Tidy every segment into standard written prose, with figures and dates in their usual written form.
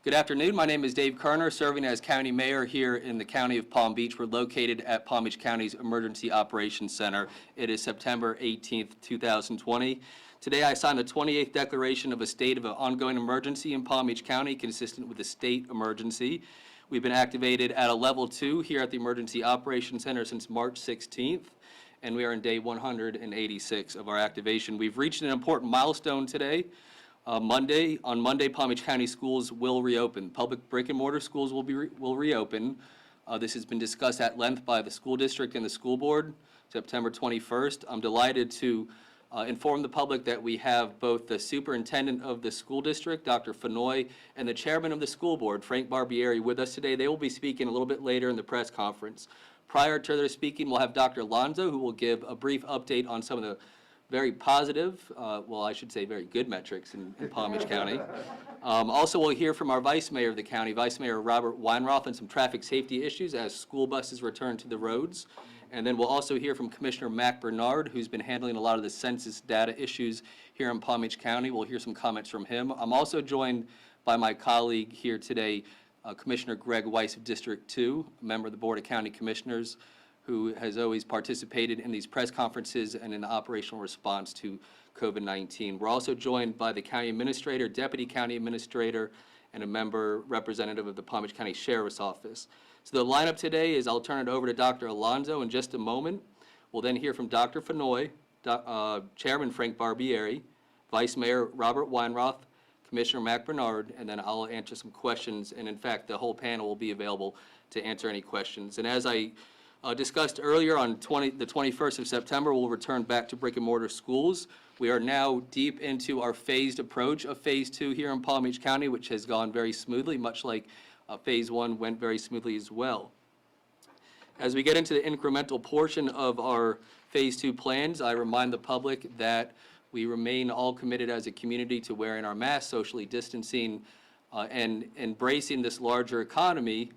Good afternoon. My name is Dave Kerner, serving as County Mayor here in the County of Palm Beach. We're located at Palm Beach County's Emergency Operations Center. It is September 18th, 2020. Today I signed the 28th declaration of a state of an ongoing emergency in Palm Beach County, consistent with the state emergency. We've been activated at a level 2 here at the Emergency Operations Center since March 16th, and we are in day 186 of our activation. We've reached an important milestone today. On Monday, Palm Beach County schools will reopen. Public brick-and-mortar schools will reopen. This has been discussed at length by the school district and the school board, September 21st. I'm delighted to inform the public that we have both the superintendent of the school district, Dr. Fenoy, and the chairman of the school board, Frank Barbieri, with us today. They will be speaking a little bit later in the press conference. Prior to their speaking, we'll have Dr. Alonzo, who will give a brief update on some of the very positive, well, I should say very good metrics in Palm Beach County. Also, we'll hear from our Vice Mayor of the county, Vice Mayor Robert Weinroth, on some traffic safety issues as school buses return to the roads. And then we'll also hear from Commissioner Mac Bernard, who's been handling a lot of the census data issues here in Palm Beach County. We'll hear some comments from him. I'm also joined by my colleague here today, Commissioner Greg Weiss of District 2, a member of the Board of County Commissioners, who has always participated in these press conferences and in the operational response to COVID-19. We're also joined by the county administrator, deputy county administrator, and a member representative of the Palm Beach County Sheriff's Office. So the lineup today is I'll turn it over to Dr. Alonzo in just a moment. We'll then hear from Dr. Fenoy, Chairman Frank Barbieri, Vice Mayor Robert Weinroth, Commissioner Mac Bernard, and then I'll answer some questions. And in fact, the whole panel will be available to answer any questions. And as I discussed earlier, on the 21st of September, we'll return back to brick-and-mortar schools. We are now deep into our phased approach of Phase 2 here in Palm Beach County, which has gone very smoothly, much like Phase 1 went very smoothly as well. As we get into the incremental portion of our Phase 2 plans, I remind the public that we remain all committed as a community to wearing our masks, socially distancing, and embracing this larger economy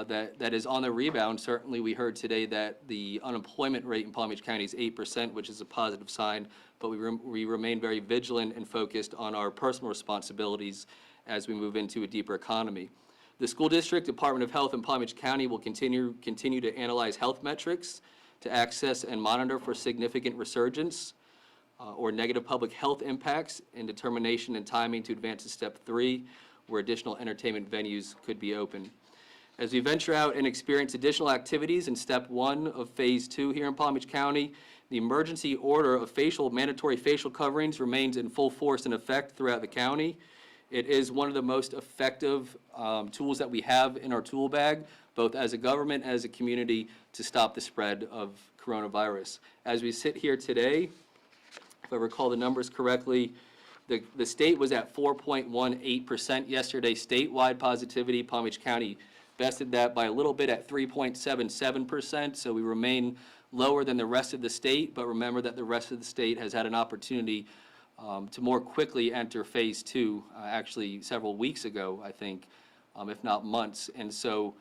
that is on the rebound. Certainly, we heard today that the unemployment rate in Palm Beach County is 8%, which is a positive sign, but we remain very vigilant and focused on our personal responsibilities as we move into a deeper economy. The school district, Department of Health in Palm Beach County will continue to analyze health metrics to access and monitor for significant resurgence or negative public health impacts in determination and timing to advance to Step 3, where additional entertainment venues could be open. As we venture out and experience additional activities in Step 1 of Phase 2 here in Palm Beach County, the emergency order of mandatory facial coverings remains in full force and effect throughout the county. It is one of the most effective tools that we have in our tool bag, both as a government and as a community, to stop the spread of coronavirus. As we sit here today, if I recall the numbers correctly, the state was at 4.18% yesterday statewide positivity. Palm Beach County bested that by a little bit at 3.77%, so we remain lower than the rest of the state, but remember that the rest of the state has had an opportunity to more quickly enter Phase 2, actually several weeks ago, I think, if not months. And so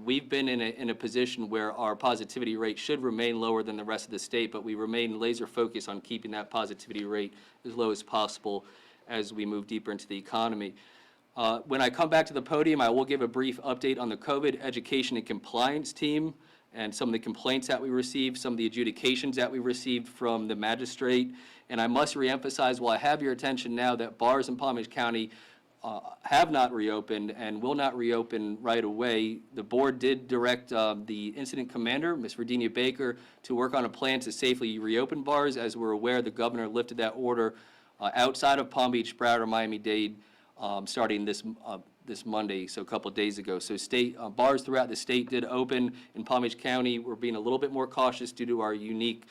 we've been in a position where our positivity rate should remain lower than the rest of the state, but we remain laser focused on keeping that positivity rate as low as possible as we move deeper into the economy. When I come back to the podium, I will give a brief update on the COVID education and compliance team and some of the complaints that we received, some of the adjudications that we received from the magistrate. And I must reemphasize, while I have your attention now, that bars in Palm Beach County have not reopened and will not reopen right away. The board did direct the incident commander, Ms. Virginia Baker, to work on a plan to safely reopen bars. As we're aware, the governor lifted that order outside of Palm Beach, Broward, or Miami-Dade, starting this Monday, so a couple of days ago. So bars throughout the state did open. In Palm Beach County, we're being a little bit more cautious due to our unique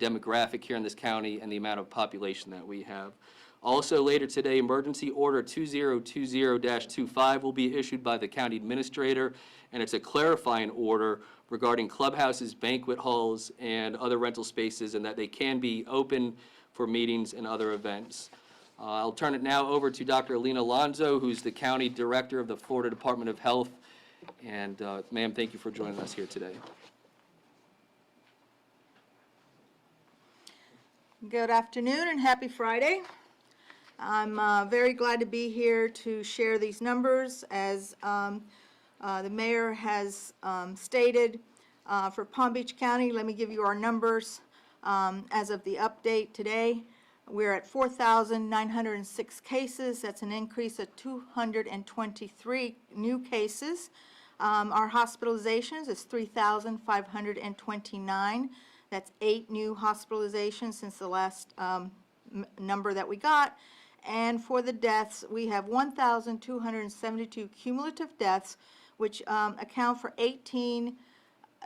demographic here in this county and the amount of population that we have. Also later today, Emergency Order 2020-25 will be issued by the county administrator, and it's a clarifying order regarding clubhouses, banquet halls, and other rental spaces, and that they can be open for meetings and other events. I'll turn it now over to Dr. Alina Alonzo, who's the County Director of the Florida Department of Health. And ma'am, thank you for joining us here today. Good afternoon and happy Friday. I'm very glad to be here to share these numbers. As the mayor has stated, for Palm Beach County, let me give you our numbers as of the update today. We're at 4,906 cases. That's an increase of 223 new cases. Our hospitalizations is 3,529. That's 8 new hospitalizations since the last number that we got. And for the deaths, we have 1,272 cumulative deaths, which account for 18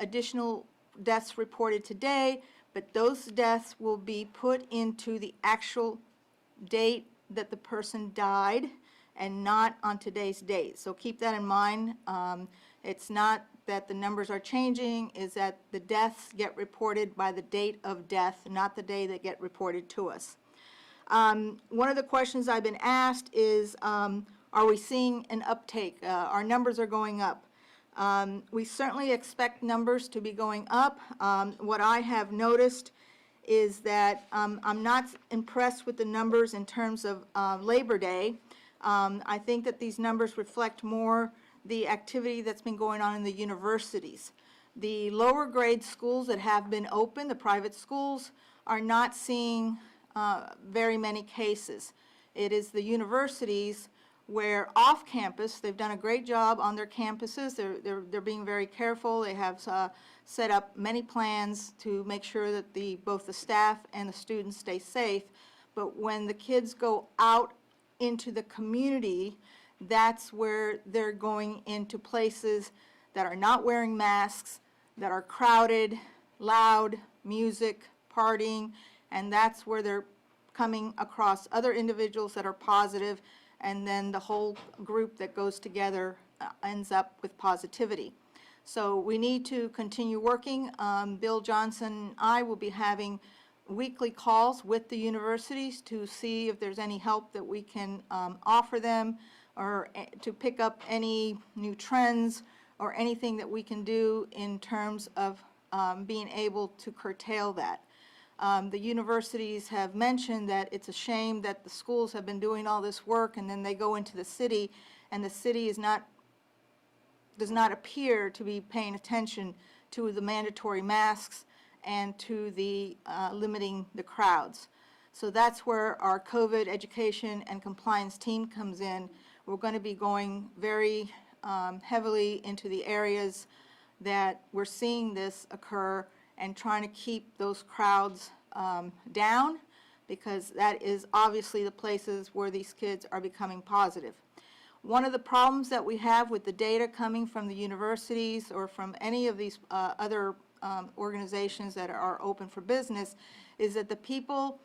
additional deaths reported today, but those deaths will be put into the actual date that the person died and not on today's date. So keep that in mind. It's not that the numbers are changing, is that the deaths get reported by the date of death, not the day they get reported to us. One of the questions I've been asked is, are we seeing an uptake? Our numbers are going up. We certainly expect numbers to be going up. What I have noticed is that I'm not impressed with the numbers in terms of Labor Day. I think that these numbers reflect more the activity that's been going on in the universities. The lower grade schools that have been open, the private schools, are not seeing very many cases. It is the universities where off campus, they've done a great job on their campuses. They're being very careful. They have set up many plans to make sure that both the staff and the students stay safe. But when the kids go out into the community, that's where they're going into places that are not wearing masks, that are crowded, loud, music, partying, and that's where they're coming across other individuals that are positive, and then the whole group that goes together ends up with positivity. So we need to continue working. Bill Johnson and I will be having weekly calls with the universities to see if there's any help that we can offer them, or to pick up any new trends or anything that we can do in terms of being able to curtail that. The universities have mentioned that it's a shame that the schools have been doing all this work and then they go into the city and the city does not appear to be paying attention to the mandatory masks and to the limiting the crowds. So that's where our COVID education and compliance team comes in. We're going to be going very heavily into the areas that we're seeing this occur and trying to keep those crowds down, because that is obviously the places where these kids are becoming positive. One of the problems that we have with the data coming from the universities or from any of these other organizations that are open for business is that the people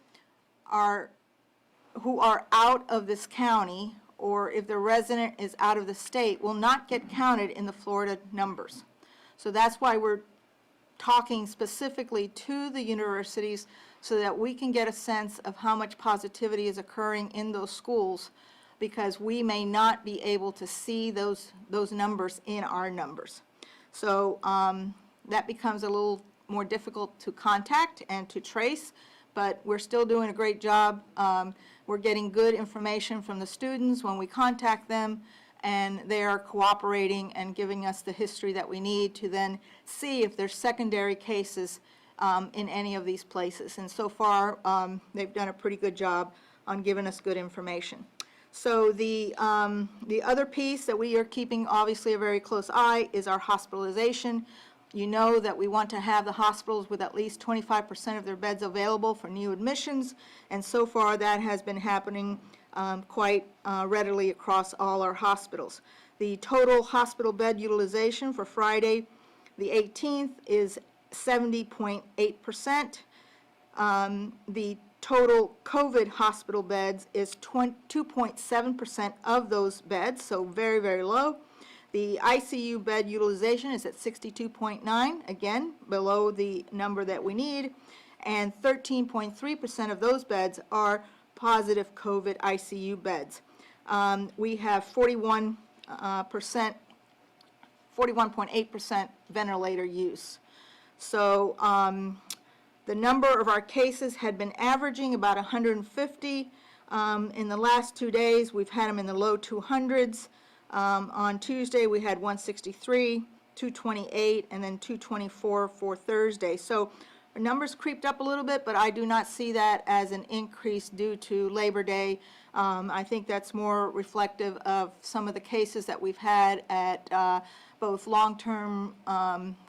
who are out of this county, or if the resident is out of the state, will not get counted in the Florida numbers. So that's why we're talking specifically to the universities so that we can get a sense of how much positivity is occurring in those schools, because we may not be able to see those numbers in our numbers. So that becomes a little more difficult to contact and to trace, but we're still doing a great job. We're getting good information from the students when we contact them, and they are cooperating and giving us the history that we need to then see if there's secondary cases in any of these places. And so far, they've done a pretty good job on giving us good information. So the other piece that we are keeping obviously a very close eye is our hospitalization. You know that we want to have the hospitals with at least 25% of their beds available for new admissions, and so far that has been happening quite readily across all our hospitals. The total hospital bed utilization for Friday, the 18th, is 70.8%. The total COVID hospital beds is 2.7% of those beds, so very, very low. The ICU bed utilization is at 62.9, again, below the number that we need, and 13.3% of those beds are positive COVID ICU beds. We have 41.8% ventilator use. So the number of our cases had been averaging about 150 In the last 2 days, we've had them in the low 200s. On Tuesday, we had 163, 228, and then 224 for Thursday. So our numbers creeped up a little bit, but I do not see that as an increase due to Labor Day. I think that's more reflective of some of the cases that we've had at both long-term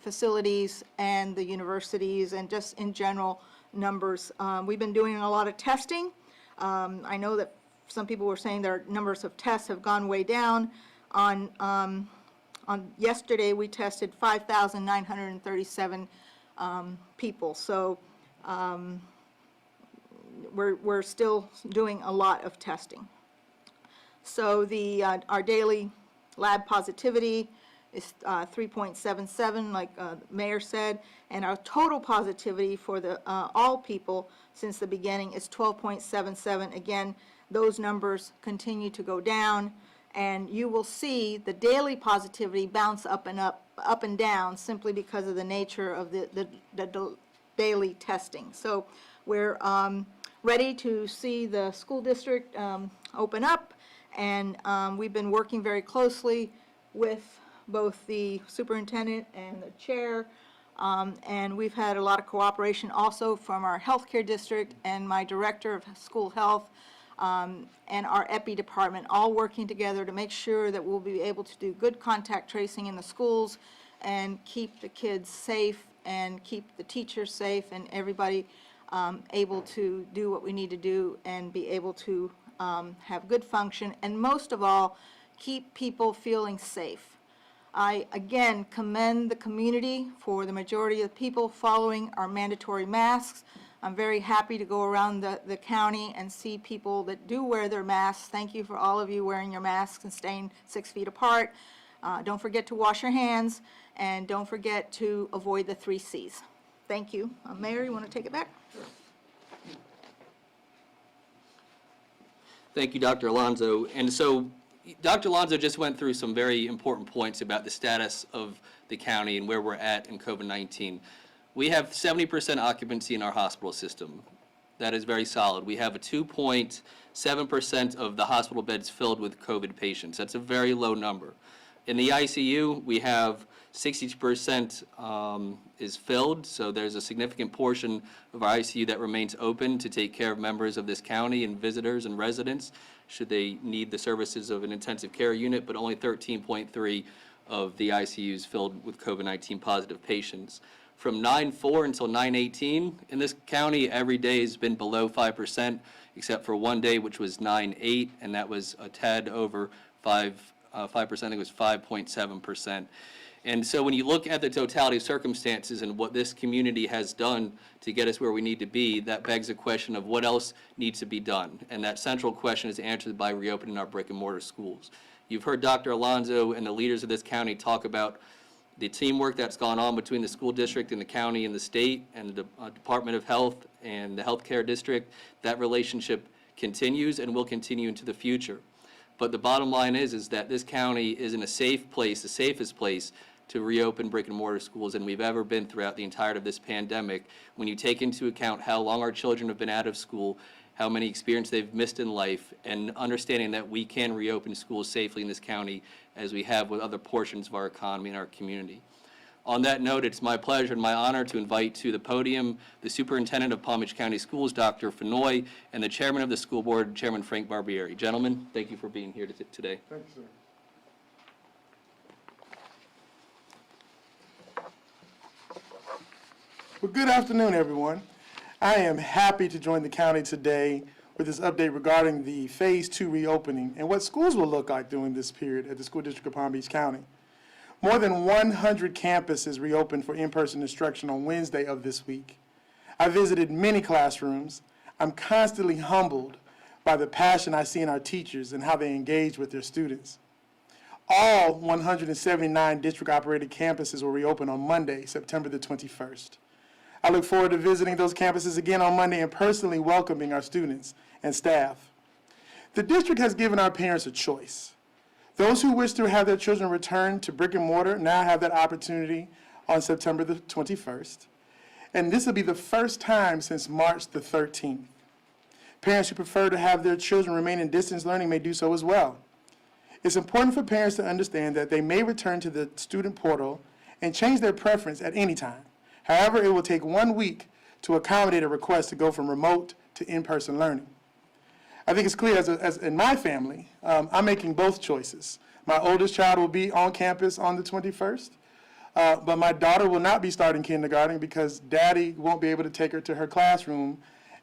facilities and the universities, and just in general numbers. We've been doing a lot of testing. I know that some people were saying their numbers of tests have gone way down. On yesterday, we tested 5,937 people. So we're still doing a lot of testing. So our daily lab positivity is 3.77, like the mayor said, and our total positivity for the all people since the beginning is 12.77. Again, those numbers continue to go down, and you will see the daily positivity bounce up and down simply because of the nature of the daily testing. So we're ready to see the school district open up, and we've been working very closely with both the superintendent and the chair, and we've had a lot of cooperation also from our healthcare district and my director of school health and our EPI department, all working together to make sure that we'll be able to do good contact tracing in the schools and keep the kids safe and keep the teachers safe and everybody able to do what we need to do and be able to have good function, and most of all, keep people feeling safe. I, again, commend the community for the majority of the people following our mandatory masks. I'm very happy to go around the county and see people that do wear their masks. Thank you for all of you wearing your masks and staying 6 feet apart. Don't forget to wash your hands, and don't forget to avoid the 3 C's. Thank you. Mayor, you want to take it back? Thank you, Dr. Alonso. And so Dr. Alonso just went through some very important points about the status of the county and where we're at in COVID-19. We have 70% occupancy in our hospital system. That is very solid. We have a 2.7% of the hospital beds filled with COVID patients. That's a very low number. In the ICU, we have 60% is filled, so there's a significant portion of our ICU that remains open to take care of members of this county and visitors and residents should they need the services of an intensive care unit, but only 13.3 of the ICUs filled with COVID-19 positive patients. From 9/4 until 9/18 in this county, every day has been below 5%, except for one day, which was 9/8, and that was a tad over 5%. I think it was 5.7%. And so when you look at the totality of circumstances and what this community has done to get us where we need to be, that begs a question of what else needs to be done. And that central question is answered by reopening our brick-and-mortar schools. You've heard Dr. Alonso and the leaders of this county talk about the teamwork that's gone on between the school district and the county and the state and the Department of Health and the healthcare district. That relationship continues and will continue into the future. But the bottom line is that this county is in a safe place, the safest place to reopen brick and mortar schools than we've ever been throughout the entirety of this pandemic. When you take into account how long our children have been out of school, how many experiences they've missed in life, and understanding that we can reopen schools safely in this county as we have with other portions of our economy and our community. On that note, it's my pleasure and my honor to invite to the podium the Superintendent of Palm Beach County Schools, Dr. Fenoy, and the Chairman of the School Board, Chairman Frank Barbieri. Gentlemen, thank you for being here today. Thank you, sir. Well, good afternoon, everyone. I am happy to join the county today with this update regarding the Phase 2 reopening and what schools will look like during this period at the School District of Palm Beach County. More than 100 campuses reopened for in-person instruction on Wednesday of this week. I visited many classrooms. I'm constantly humbled by the passion I see in our teachers and how they engage with their students. All 179 district-operated campuses will reopen on Monday, September the 21st. I look forward to visiting those campuses again on Monday and personally welcoming our students and staff. The district has given our parents a choice. Those who wish to have their children return to brick and mortar now have that opportunity on September the 21st. And this will be the first time since March the 13th. Parents who prefer to have their children remain in distance learning may do so as well. It's important for parents to understand that they may return to the student portal and change their preference at any time. However, it will take 1 week to accommodate a request to go from remote to in-person learning. I think it's clear, as in my family, I'm making both choices. My oldest child will be on campus on the 21st, but my daughter will not be starting kindergarten because Daddy won't be able to take her to her classroom.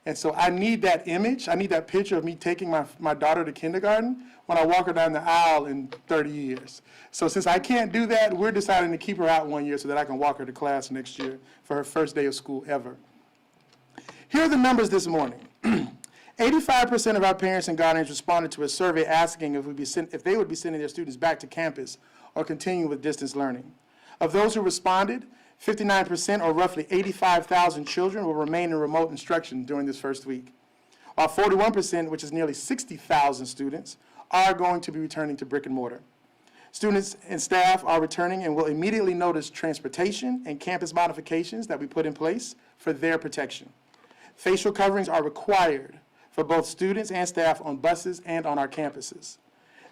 And so I need that image, I need that picture of me taking my daughter to kindergarten when I walk her down the aisle in 30 years. So since I can't do that, we're deciding to keep her out 1 year so that I can walk her to class next year for her first day of school ever. Here are the numbers this morning. 85% of our parents and guardians responded to a survey asking if they would be sending their students back to campus or continuing with distance learning. Of those who responded, 59%, or roughly 85,000 children, will remain in remote instruction during this first week, while 41%, which is nearly 60,000 students, are going to be returning to brick and mortar. Students and staff are returning and will immediately notice transportation and campus modifications that we put in place for their protection. Facial coverings are required for both students and staff on buses and on our campuses.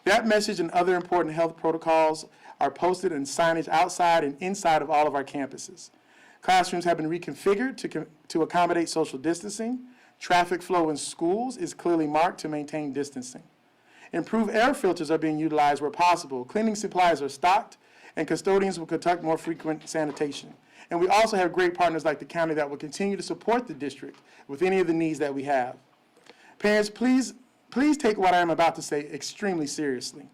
That message and other important health protocols are posted in signage outside and inside of all of our campuses. Classrooms have been reconfigured to accommodate social distancing. Traffic flow in schools is clearly marked to maintain distancing. Improved air filters are being utilized where possible. Cleaning supplies are stocked, and custodians will conduct more frequent sanitation. And we also have great partners like the county that will continue to support the district with any of the needs that we have. Parents, please take what I am about to say extremely seriously.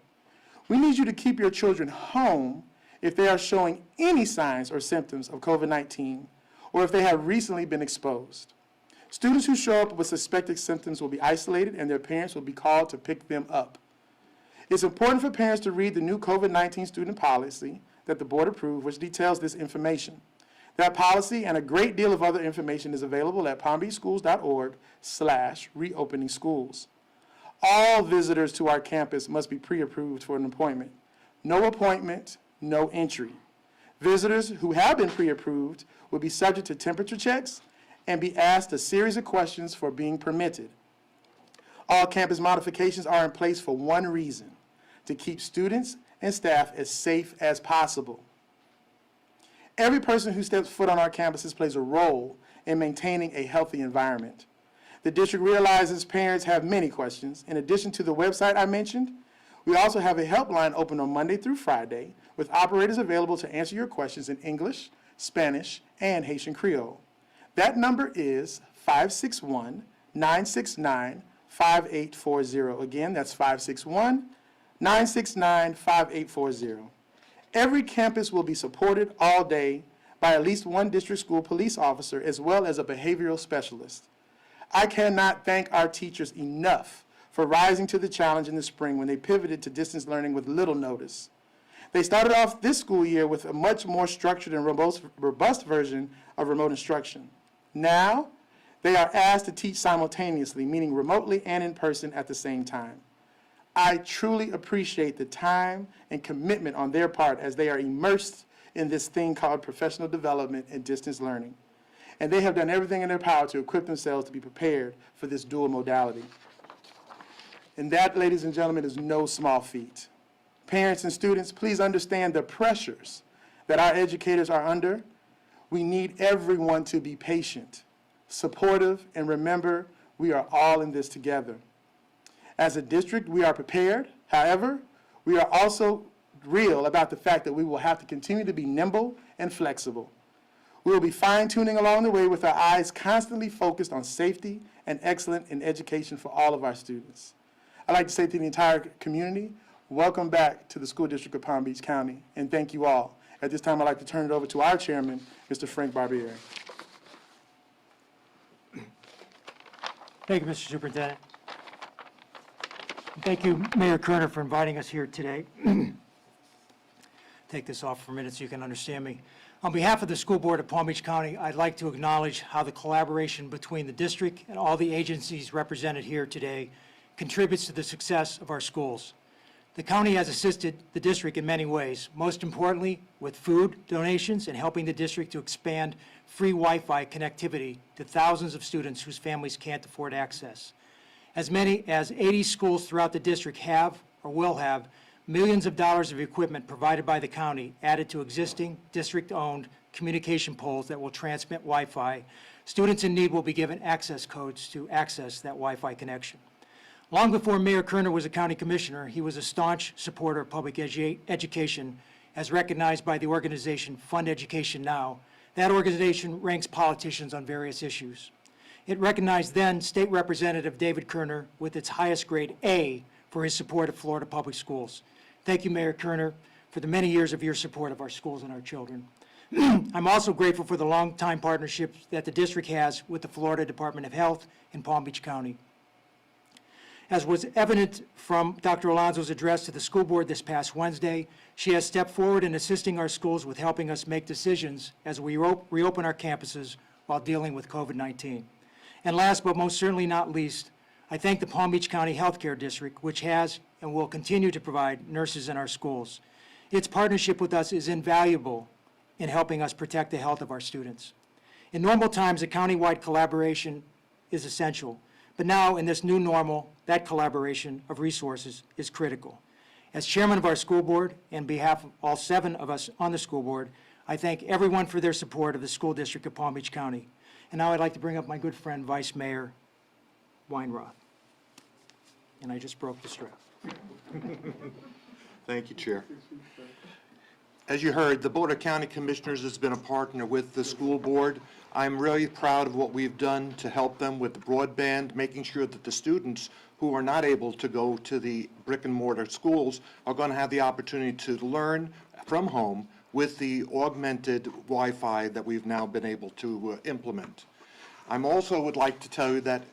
We need you to keep your children home if they are showing any signs or symptoms of COVID-19 or if they have recently been exposed. Students who show up with suspected symptoms will be isolated and their parents will be called to pick them up. It's important for parents to read the new COVID-19 student policy that the board approved, which details this information. That policy and a great deal of other information is available at palmbeachschools.org/reopeningschools. All visitors to our campus must be pre-approved for an appointment. No appointment, no entry. Visitors who have been pre-approved will be subject to temperature checks and be asked a series of questions for being permitted. All campus modifications are in place for one reason: to keep students and staff as safe as possible. Every person who steps foot on our campuses plays a role in maintaining a healthy environment. The district realizes parents have many questions. In addition to the website I mentioned, we also have a helpline open on Monday through Friday with operators available to answer your questions in English, Spanish, and Haitian Creole. That number is 561-969-5840. Again, that's 561-969-5840. Every campus will be supported all day by at least one district school police officer as well as a behavioral specialist. I cannot thank our teachers enough for rising to the challenge in the spring when they pivoted to distance learning with little notice. They started off this school year with a much more structured and robust version of remote instruction. Now, they are asked to teach simultaneously, meaning remotely and in person at the same time. I truly appreciate the time and commitment on their part as they are immersed in this thing called professional development and distance learning. And they have done everything in their power to equip themselves to be prepared for this dual modality. And that, ladies and gentlemen, is no small feat. Parents and students, please understand the pressures that our educators are under. We need everyone to be patient, supportive, and remember, we are all in this together. As a district, we are prepared. However, we are also real about the fact that we will have to continue to be nimble and flexible. We will be fine-tuning along the way with our eyes constantly focused on safety and excellence in education for all of our students. I'd like to say to the entire community, welcome back to the School District of Palm Beach County, and thank you all. At this time, I'd like to turn it over to our chairman, Mr. Frank Barbieri. Thank you, Mr. Superintendent. Thank you, Mayor Kerner, for inviting us here today. Take this off for a minute so you can understand me. On behalf of the School Board of Palm Beach County, I'd like to acknowledge how the collaboration between the district and all the agencies represented here today contributes to the success of our schools. The county has assisted the district in many ways, most importantly with food donations and helping the district to expand free Wi-Fi connectivity to thousands of students whose families can't afford access. As many as 80 schools throughout the district have or will have millions of dollars of equipment provided by the county added to existing district-owned communication poles that will transmit Wi-Fi. Students in need will be given access codes to access that Wi-Fi connection. Long before Mayor Kerner was a county commissioner, he was a staunch supporter of public education, as recognized by the organization Fund Education Now. That organization ranks politicians on various issues. It recognized then State Representative David Kerner with its highest grade, A, for his support of Florida public schools. Thank you, Mayor Kerner, for the many years of your support of our schools and our children. I'm also grateful for the long-time partnership that the district has with the Florida Department of Health in Palm Beach County. As was evident from Dr. Alonso's address to the school board this past Wednesday, she has stepped forward in assisting our schools with helping us make decisions as we reopen our campuses while dealing with COVID-19. And last but most certainly not least, I thank the Palm Beach County Healthcare District, which has and will continue to provide nurses in our schools. Its partnership with us is invaluable in helping us protect the health of our students. In normal times, a countywide collaboration is essential, but now in this new normal, that collaboration of resources is critical. As chairman of our school board, and on behalf of all 7 of us on the school board, I thank everyone for their support of the school district of Palm Beach County. And now I'd like to bring up my good friend, Vice Mayor Weinroth. And I just broke the strap. Thank you, Chair. As you heard, the Board of County Commissioners has been a partner with the school board. I'm really proud of what we've done to help them with the broadband, making sure that the students who are not able to go to the brick-and-mortar schools are going to have the opportunity to learn from home with the augmented Wi-Fi that we've now been able to implement. I'm also would like to tell you that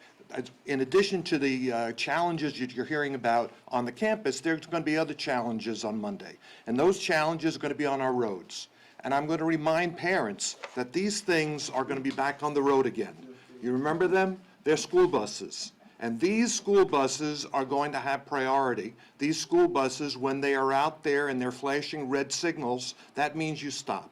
in addition to the challenges that you're hearing about on the campus, there's going to be other challenges on Monday. And those challenges are going to be on our roads. And I'm going to remind parents that these things are going to be back on the road again. You remember them? They're school buses. And these school buses are going to have priority. These school buses, when they are out there and they're flashing red signals, that means you stop.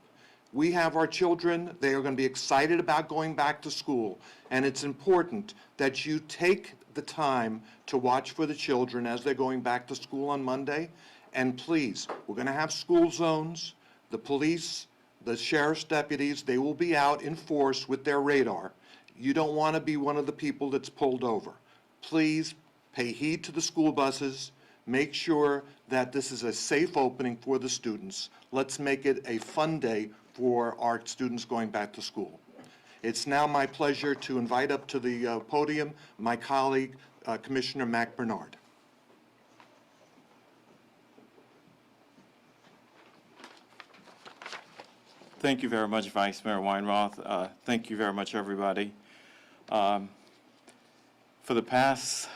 We have our children, they are going to be excited about going back to school, and it's important that you take the time to watch for the children as they're going back to school on Monday. And please, we're going to have school zones, the police, the sheriff's deputies, they will be out in force with their radar. You don't want to be one of the people that's pulled over. Please pay heed to the school buses. Make sure that this is a safe opening for the students. Let's make it a fun day for our students going back to school. It's now my pleasure to invite up to the podium my colleague, Commissioner Mac Bernard. Thank you very much, Vice Mayor Weinroth. Thank you very much, everybody. For the past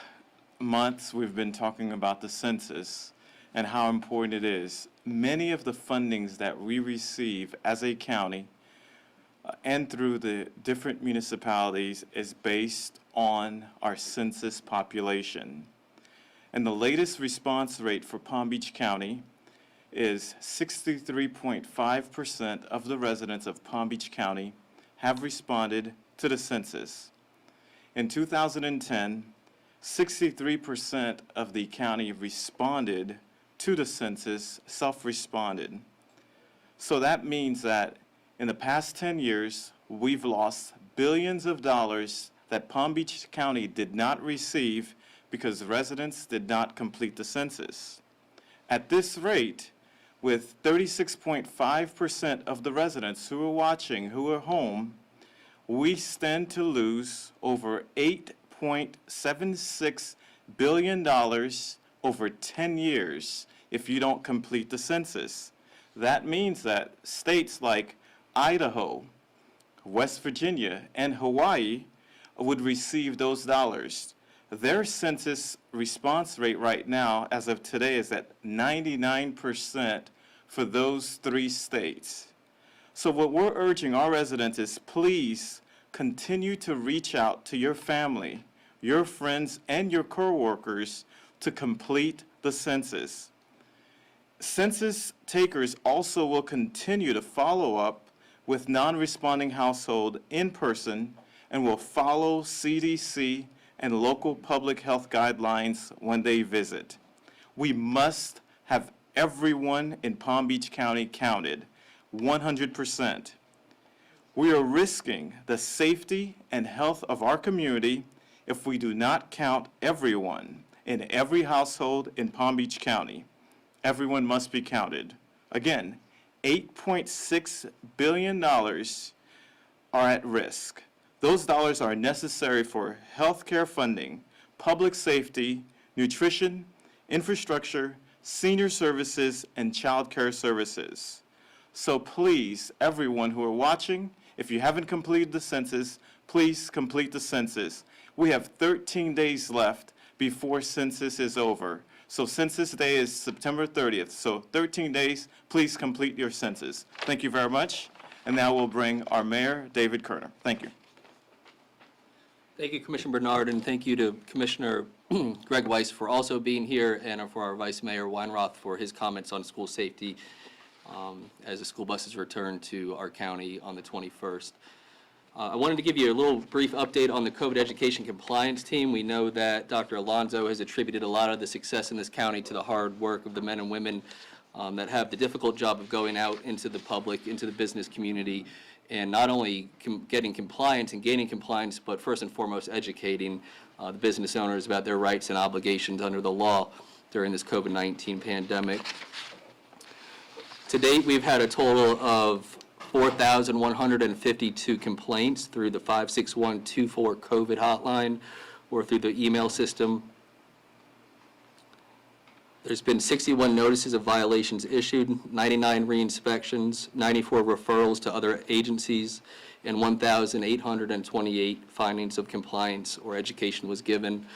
months, we've been talking about the census and how important it is. Many of the fundings that we receive as a county and through the different municipalities is based on our census population. And the latest response rate for Palm Beach County is 63.5% of the residents of Palm Beach County have responded to the census. In 2010, 63% of the county responded to the census, self-responded. So that means that in the past 10 years, we've lost billions of dollars that Palm Beach County did not receive because residents did not complete the census. At this rate, with 36.5% of the residents who are watching, who are home, we stand to lose over $8.76 billion over 10 years if you don't complete the census. That means that states like Idaho, West Virginia, and Hawaii would receive those dollars. Their census response rate right now, as of today, is at 99% for those 3 states. So what we're urging our residents is please continue to reach out to your family, your friends, and your coworkers to complete the census. Census takers also will continue to follow up with non-responding household in person and will follow CDC and local public health guidelines when they visit. We must have everyone in Palm Beach County counted, 100%. We are risking the safety and health of our community if we do not count everyone in every household in Palm Beach County. Everyone must be counted. Again, $8.6 billion are at risk. Those dollars are necessary for health care funding, public safety, nutrition, infrastructure, senior services, and child care services. So please, everyone who are watching, if you haven't completed the census, please complete the census. We have 13 days left before census is over. So Census Day is September 30th. So 13 days, please complete your census. Thank you very much. And now we'll bring our Mayor, David Kerner. Thank you. Thank you, Commissioner Bernard, and thank you to Commissioner Greg Weiss for also being here, and for our Vice Mayor Weinroth for his comments on school safety as the school buses return to our county on the 21st. I wanted to give you a little brief update on the COVID education compliance team. We know that Dr. Alonso has attributed a lot of the success in this county to the hard work of the men and women that have the difficult job of going out into the public, into the business community, and not only getting compliance and gaining compliance, but first and foremost educating the business owners about their rights and obligations under the law during this COVID-19 pandemic. To date, we've had a total of 4,152 complaints through the 56124 COVID hotline or through the email system. There's been 61 notices of violations issued, 99 re-inspections, 94 referrals to other agencies, and 1,828 findings of compliance or education was given.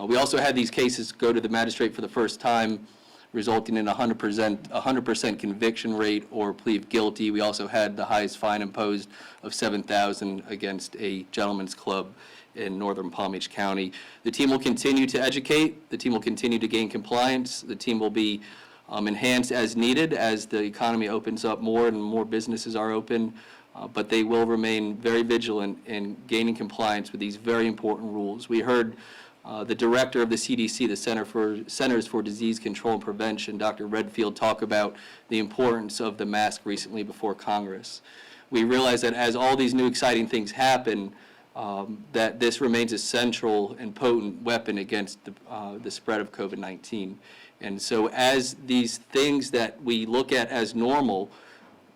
We also had these cases go to the magistrate for the first time, resulting in a 100% conviction rate or plea of guilty. We also had the highest fine imposed of $7,000 against a gentleman's club in northern Palm Beach County. The team will continue to educate. The team will continue to gain compliance. The team will be enhanced as needed as the economy opens up more and more businesses are open. But they will remain very vigilant in gaining compliance with these very important rules. We heard the director of the CDC, the Centers for Disease Control and Prevention, Dr. Redfield, talk about the importance of the mask recently before Congress. We realize that as all these new exciting things happen, that this remains a central and potent weapon against the spread of COVID-19. And so as these things that we look at as normal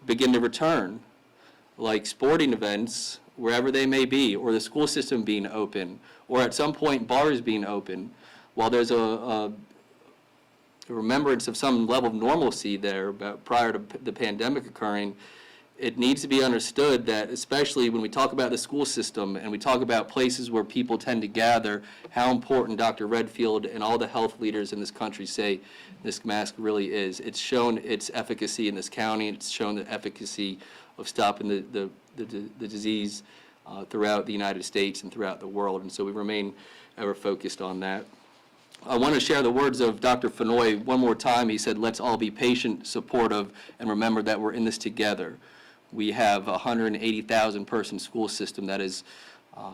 begin to return, like sporting events, wherever they may be, or the school system being open, or at some point bars being open, while there's a remembrance of some level of normalcy there prior to the pandemic occurring, it needs to be understood that, especially when we talk about the school system and we talk about places where people tend to gather, how important Dr. Redfield and all the health leaders in this country say this mask really is. It's shown its efficacy in this county. It's shown the efficacy of stopping the disease throughout the United States and throughout the world, and so we remain ever focused on that. I want to share the words of Dr. Fenoy one more time. He said, let's all be patient, supportive, and remember that we're in this together. We have a 180,000 person school system that is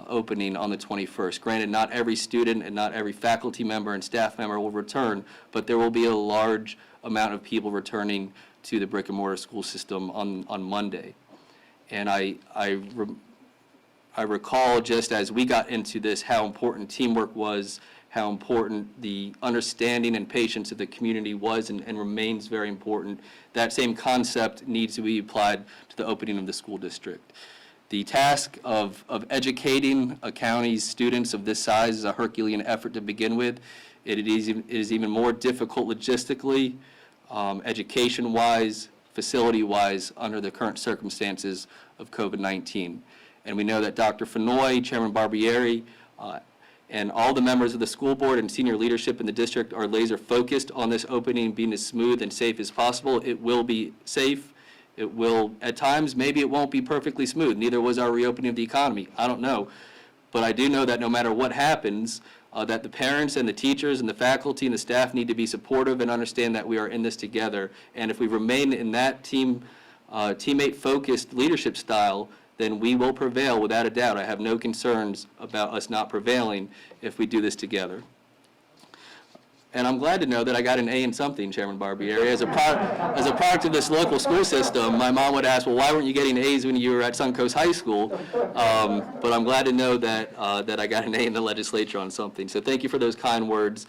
opening on the 21st. Granted, not every student and not every faculty member and staff member will return, but there will be a large amount of people returning to the brick-and-mortar school system on Monday. And I recall, just as we got into this, how important teamwork was, how important the understanding and patience of the community was and remains very important. That same concept needs to be applied to the opening of the school district. The task of educating a county's students of this size is a Herculean effort to begin with. It is even more difficult logistically, education-wise, facility-wise, under the current circumstances of COVID-19. And we know that Dr. Fenoy, Chairman Barbieri, and all the members of the school board and senior leadership in the district are laser focused on this opening being as smooth and safe as possible. It will be safe. It will, at times, maybe it won't be perfectly smooth. Neither was our reopening of the economy. I don't know. But I do know that no matter what happens, that the parents and the teachers and the faculty and the staff need to be supportive and understand that we are in this together. And if we remain in that teammate-focused leadership style, then we will prevail without a doubt. I have no concerns about us not prevailing if we do this together. And I'm glad to know that I got an A in something, Chairman Barbieri. As a product of this local school system, my mom would ask, well, why weren't you getting A's when you were at Suncoast High School? But I'm glad to know that, that I got an A in the legislature on something. So thank you for those kind words.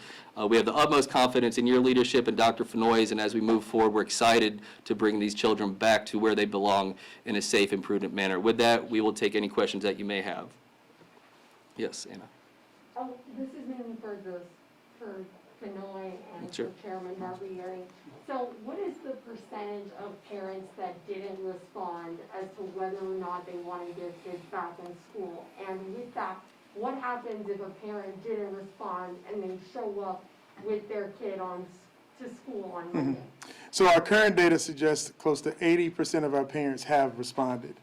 We have the utmost confidence in your leadership and Dr. Fenoy's, and as we move forward, we're excited to bring these children back to where they belong in a safe and prudent manner. With that, we will take any questions that you may have. Yes, Anna. Oh, this is mainly for Fenoy and Sure. for Chairman Barbieri. So what is the percentage of parents that didn't respond as to whether or not they wanted their kids back in school? And with that, what happens if a parent didn't respond and they show up with their kid to school on Monday? So our current data suggests close to 80% of our parents have responded.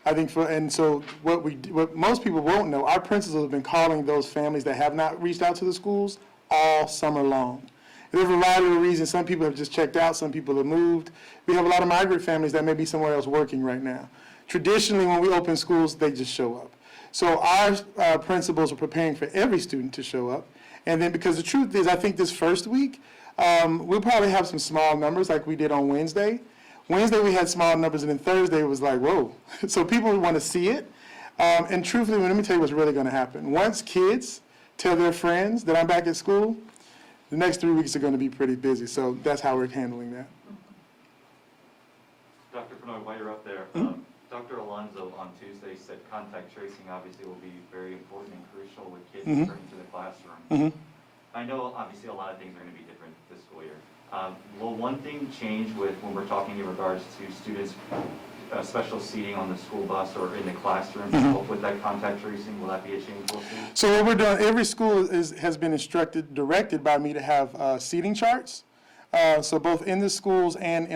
I think so what most people won't know, our principals have been calling those families that have not reached out to the schools all summer long. There's a variety of reasons. Some people have just checked out, some people have moved. We have a lot of migrant families that may be somewhere else working right now. Traditionally, when we open schools, they just show up. So our principals are preparing for every student to show up. And then, because the truth is, I think this first week, we'll probably have some small numbers like we did on Wednesday. Wednesday we had small numbers, and then Thursday it was like, whoa. So people want to see it. And truthfully, let me tell you what's really going to happen. Once kids tell their friends that I'm back at school, the next 3 weeks are going to be pretty busy. So that's how we're handling that. Dr. Fenoy, while you're up there, Dr. Alonso on Tuesday said contact tracing obviously will be very important and crucial with kids returning to the classroom. I know obviously a lot of things are going to be different this school year. Will one thing change when we're talking in regards to students' special seating on the school bus or in the classroom to help with that contact tracing? Will that be a change we'll see? So what we're doing, every school has been directed by me to have seating charts. So both in the schools and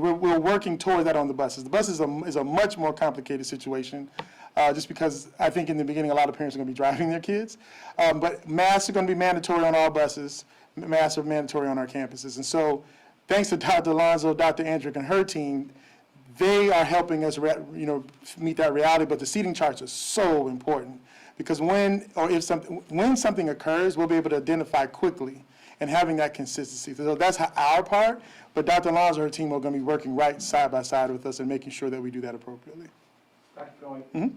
we're working toward that on the buses. The bus is a much more complicated situation, just because I think in the beginning a lot of parents are going to be driving their kids. But masks are going to be mandatory on all buses. Masks are mandatory on our campuses. And so thanks to Dr. Alonso, Dr. Andrick, and her team, they are helping us meet that reality. But the seating charts are so important because when something occurs, we'll be able to identify quickly and having that consistency. So that's our part, but Dr. Alonso and her team are going to be working right side by side with us and making sure that we do that appropriately. Dr. Fenoy,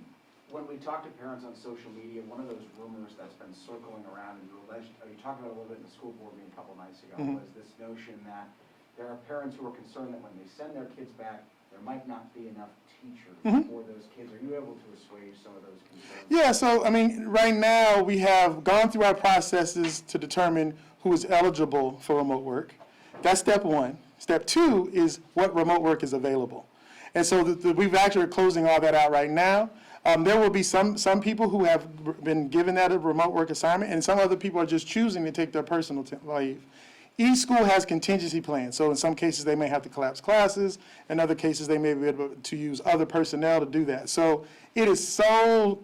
when we talk to parents on social media, one of those rumors that's been circling around, and you talked about it a little bit in the school board meeting a couple nights ago, was this notion that there are parents who are concerned that when they send their kids back, there might not be enough teachers for those kids. Are you able to assuage some of those concerns? Yeah, so I mean, right now we have gone through our processes to determine who is eligible for remote work. That's step one. Step two is what remote work is available. And so we've actually closing all that out right now. There will be some people who have been given that a remote work assignment, and some other people are just choosing to take their personal leave. Each school has contingency plans. So in some cases, they may have to collapse classes. In other cases, they may be able to use other personnel to do that. So it is so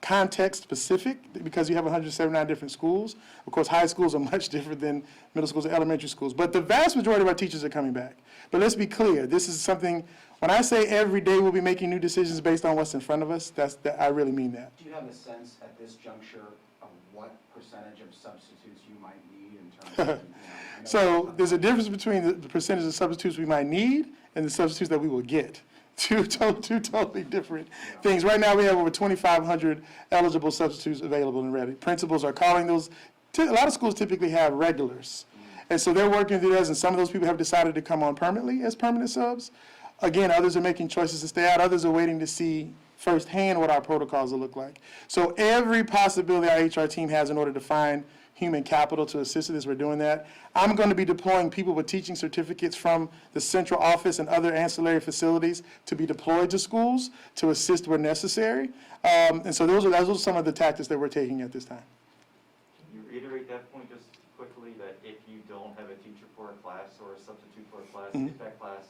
context specific because you have 179 different schools. Of course, high schools are much different than middle schools and elementary schools. But the vast majority of our teachers are coming back. But let's be clear, this is something, when I say every day we'll be making new decisions based on what's in front of us, I really mean that. Do you have a sense at this juncture of what percentage of substitutes you might need in terms of, So there's a difference between the percentage of substitutes we might need and the substitutes that we will get. Two totally different things. Right now we have over 2,500 eligible substitutes available and ready. Principals are calling those. A lot of schools typically have regulars. And so they're working through those, and some of those people have decided to come on permanently as permanent subs. Again, others are making choices to stay out. Others are waiting to see firsthand what our protocols will look like. So every possibility our HR team has in order to find human capital to assist in this, we're doing that. I'm going to be deploying people with teaching certificates from the central office and other ancillary facilities to be deployed to schools to assist where necessary. And so those are some of the tactics that we're taking at this time. Can you reiterate that point just quickly, that if you don't have a teacher for a class or a substitute for a class, if that class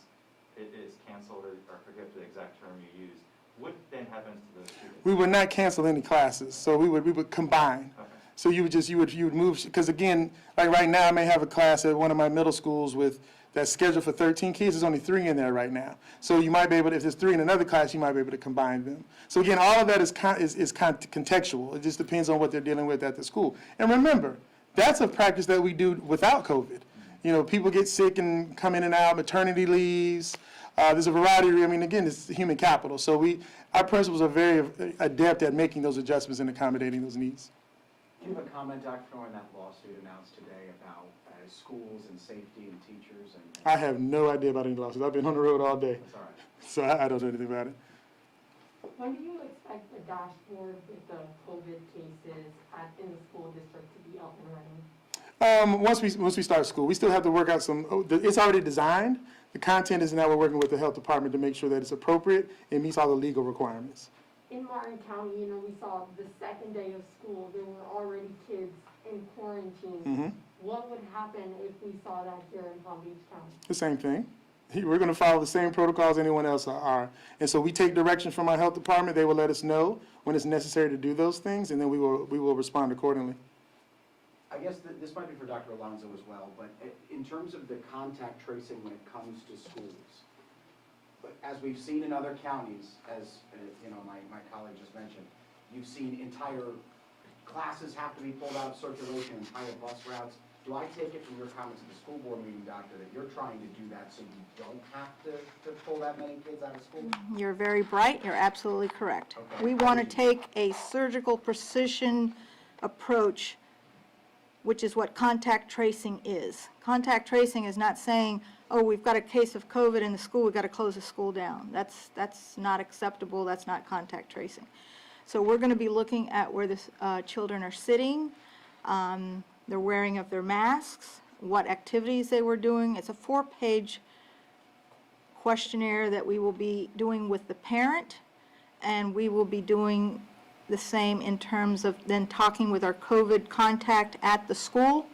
is canceled, or forget the exact term you used, what then happens to those students? We would not cancel any classes, so we would combine. Okay. So you would move, because again, like right now I may have a class at one of my middle schools with that's scheduled for 13 kids, there's only 3 in there right now. So you might be able to, if there's 3 in another class, you might be able to combine them. So again, all of that is contextual. It just depends on what they're dealing with at the school. And remember, that's a practice that we do without COVID. You know, people get sick and come in and out, maternity leaves. There's a variety of, I mean, again, it's human capital. So our principals are very adept at making those adjustments and accommodating those needs. Do you have a comment, Dr. Thorne, that lawsuit announced today about schools and safety and teachers and? I have no idea about any lawsuits. I've been on the road all day, That's all right. so I don't know anything about it. When do you expect the dashboard with the COVID cases in the school district to be up and running? Once we start school, we still have to work out it's already designed. The content is now we're working with the health department to make sure that it's appropriate and meets all the legal requirements. In Martin County, you know, we saw the second day of school, there were already kids in quarantine. What would happen if we saw that here in Palm Beach County? The same thing. We're going to follow the same protocols anyone else are. And so we take direction from our health department. They will let us know when it's necessary to do those things, and then we will respond accordingly. I guess this might be for Dr. Alonso as well, but in terms of the contact tracing when it comes to schools, but as we've seen in other counties, as you know, my colleague just mentioned, you've seen entire classes have to be pulled out of circulation, entire bus routes. Do I take it from your comments at the school board meeting, doctor, that you're trying to do that so you don't have to pull that many kids out of school? You're very bright, you're absolutely correct. Okay. We want to take a surgical precision approach, which is what contact tracing is. Contact tracing is not saying, oh, we've got a case of COVID in the school, we've got to close the school down. That's not acceptable, that's not contact tracing. So we're going to be looking at where the children are sitting, their wearing of their masks, what activities they were doing. It's a 4-page questionnaire that we will be doing with the parent, and we will be doing the same in terms of then talking with our COVID contact at the school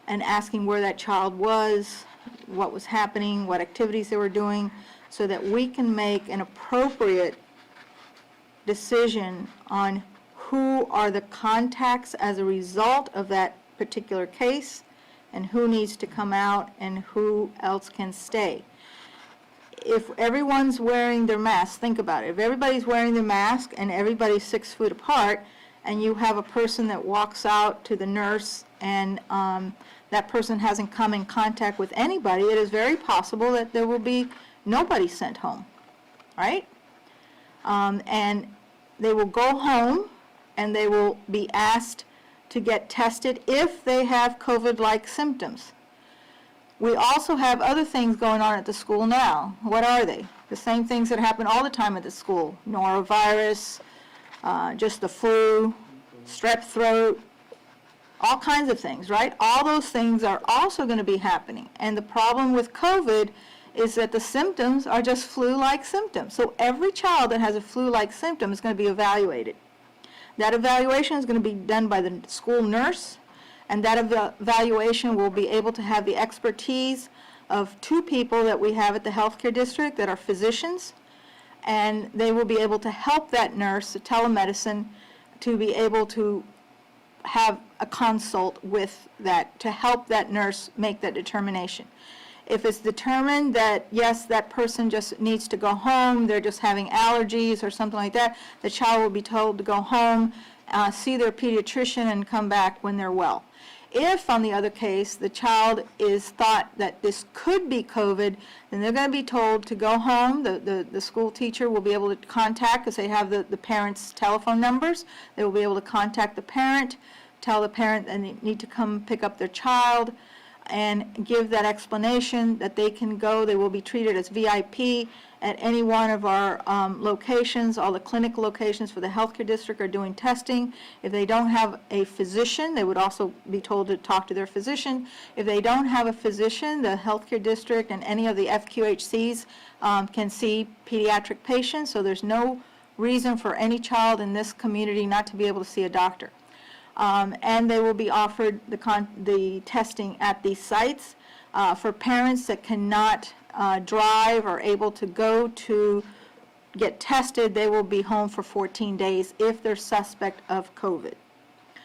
and asking where that child was, what was happening, what activities they were doing, so that we can make an appropriate decision on who are the contacts as a result of that particular case and who needs to come out and who else can stay. If everyone's wearing their mask, think about it. If everybody's wearing their mask and everybody's 6 feet apart, and you have a person that walks out to the nurse and that person hasn't come in contact with anybody, it is very possible that there will be nobody sent home, right? And they will go home and they will be asked to get tested if they have COVID-like symptoms. We also have other things going on at the school now. What are they? The same things that happen all the time at the school. Norovirus, just the flu, strep throat, all kinds of things, right? All those things are also going to be happening. And the problem with COVID is that the symptoms are just flu-like symptoms. So every child that has a flu-like symptom is going to be evaluated. That evaluation is going to be done by the school nurse, and that evaluation will be able to have the expertise of 2 people that we have at the healthcare district that are physicians, and they will be able to help that nurse, the telemedicine, to be able to have a consult with that, to help that nurse make that determination. If it's determined that, yes, that person just needs to go home, they're just having allergies or something like that, the child will be told to go home, see their pediatrician, and come back when they're well. If, on the other case, the child is thought that this could be COVID, then they're going to be told to go home. The school teacher will be able to contact, because they have the parents' telephone numbers. They will be able to contact the parent, tell the parent that they need to come pick up their child, and give that explanation that they can go. They will be treated as VIP at any one of our locations. All the clinical locations for the healthcare district are doing testing. If they don't have a physician, they would also be told to talk to their physician. If they don't have a physician, the healthcare district and any of the FQHCs can see pediatric patients, so there's no reason for any child in this community not to be able to see a doctor. And they will be offered the testing at these sites. For parents that cannot drive or able to go to get tested, they will be home for 14 days if they're suspect of COVID.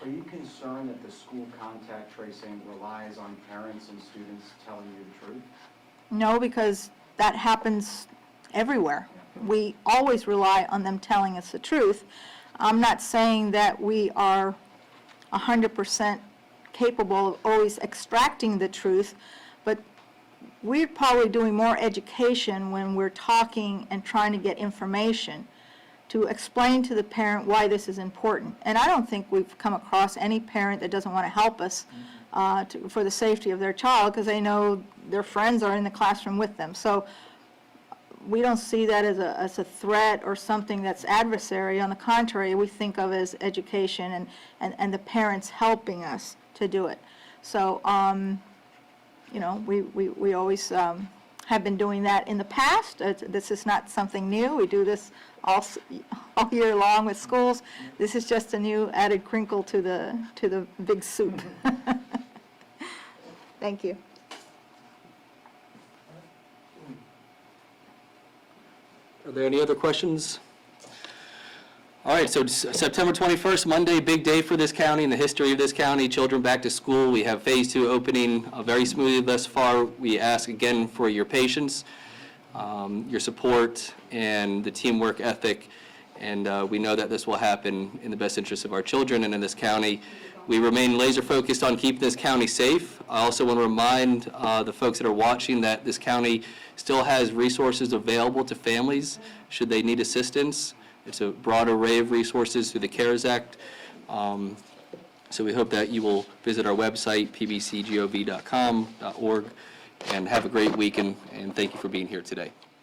Are you concerned that the school contact tracing relies on parents and students telling you the truth? No, because that happens everywhere. We always rely on them telling us the truth. I'm not saying that we are 100% capable of always extracting the truth, but we're probably doing more education when we're talking and trying to get information to explain to the parent why this is important. And I don't think we've come across any parent that doesn't want to help us for the safety of their child, because they know their friends are in the classroom with them. So we don't see that as a threat or something that's adversary. On the contrary, we think of it as education and the parents helping us to do it. So, you know, we always have been doing that in the past. This is not something new. We do this all year long with schools. This is just a new added crinkle to the big soup. Thank you. Are there any other questions? All right, so September 21st, Monday, big day for this county, in the history of this county, children back to school. We have Phase 2 opening very smoothly thus far. We ask again for your patience, your support, and the teamwork ethic, and we know that this will happen in the best interest of our children and in this county. We remain laser focused on keeping this county safe. I also want to remind the folks that are watching that this county still has resources available to families should they need assistance. It's a broad array of resources through the CARES Act. So we hope that you will visit our website, pbcgov.com.org, and have a great week, and thank you for being here today.